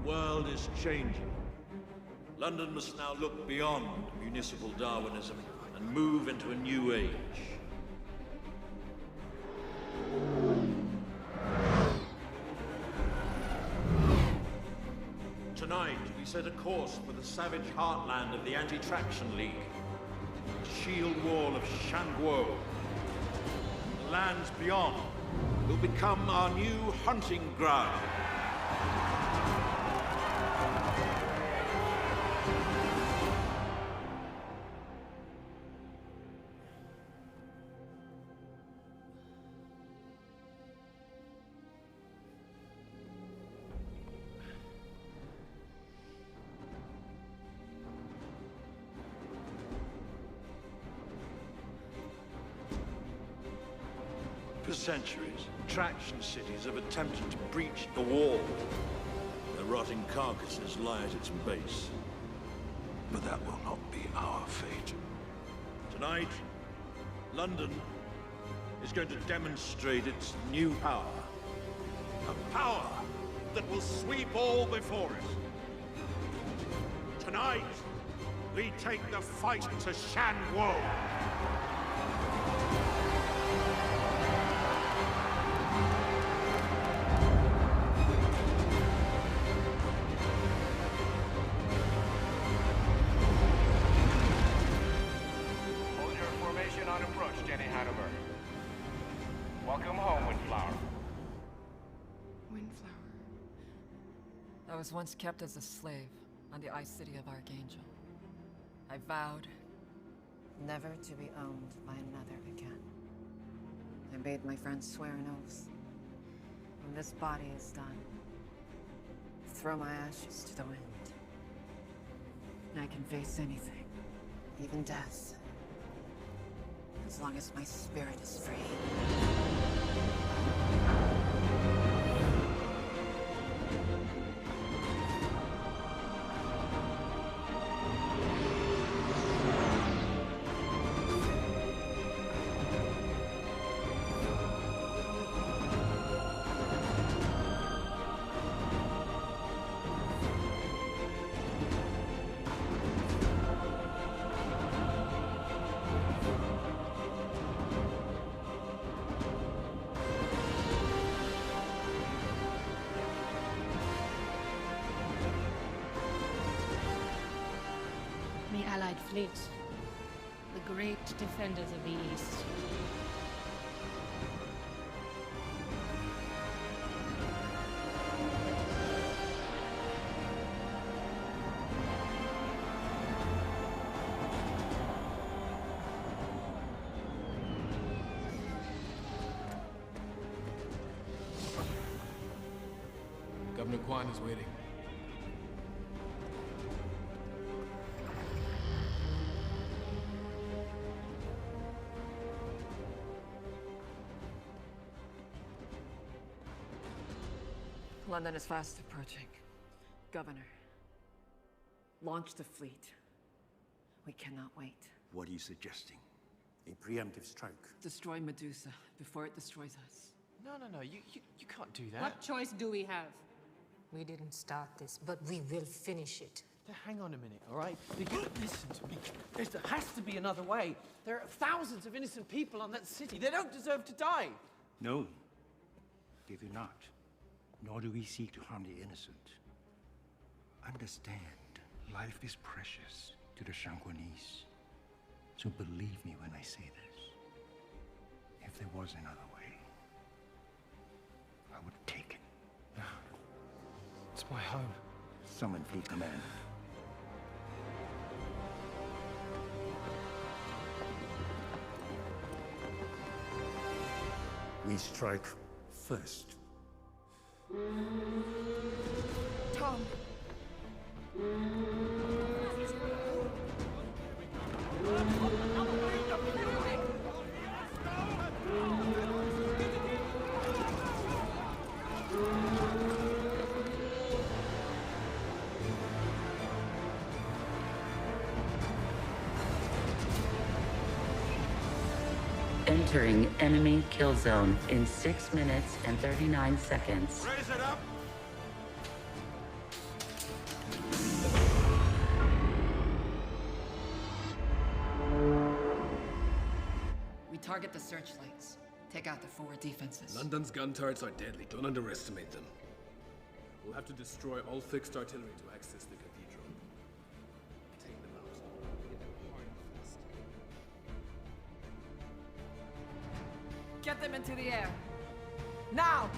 The world is changing. London must now look beyond municipal Darwinism and move into a new age. Tonight, we set a course for the savage heartland of the Anti-Traction League. The shield wall of Shangguo. The lands beyond will become our new hunting ground. For centuries, traction cities have attempted to breach the wall. Their rotting carcasses lie at its base. But that will not be our fate. Tonight, London is going to demonstrate its new power. A power that will sweep all before it. Tonight, we take the fight to Shangguo. Welcome home, Windflower. Windflower. I was once kept as a slave on the ice city of Archangel. I vowed never to be owned by another again. I made my friends swear an oath. When this body is done, throw my ashes to the wind. I can face anything, even death, as long as my spirit is free. The Allied fleet, the great defenders of the East. Governor Quan is waiting. London is fast approaching. Governor, launch the fleet. We cannot wait. What are you suggesting? A preemptive strike? Destroy Medusa before it destroys us. No, you can't do that. What choice do we have? We didn't start this, but we will finish it. Now, hang on a minute, all right? Listen to me. There has to be another way. There are thousands of innocent people on that city. They don't deserve to die. No, they do not. Nor do we seek to harm the innocent. Understand, life is precious to the Shangguanese. So believe me when I say this. If there was another way, I would take it. It's my home. Summon Fleet Command. We strike first. Tom! Entering enemy kill zone in 6 minutes and 39 seconds. Raise it up! Target the searchlights. Take out the forward defenses. London's gun turrets are deadly. Don't underestimate them. We'll have to destroy all fixed artillery to access the cathedral. Take them out. Hit them hard and fast. Get them into the air. Now!